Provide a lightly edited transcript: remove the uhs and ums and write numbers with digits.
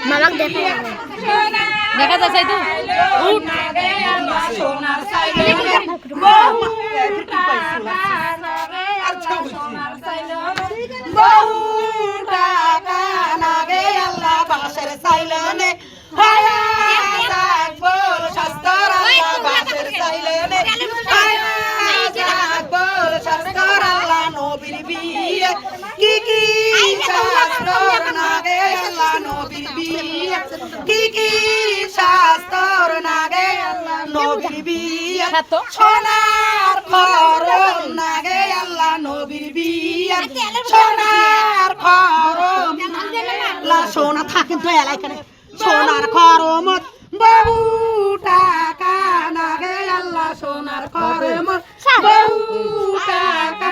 মামাক দেখা যাচ্ছে তো কি কি শাস্ত্র নাগে আল্লাহ নবীর বিয়ে কি কি শাস্ত্র নাগে আল্লাহ নবীর বিয়ে সোনার খরম নাগে আল্লাহ নবীর বিয়ে সোনার খরম লা সোনা থাকেন তো এলাকায় সোনার খরম বহু টাকা নাগে আল্লাহ সোনার খরম বহু টাকা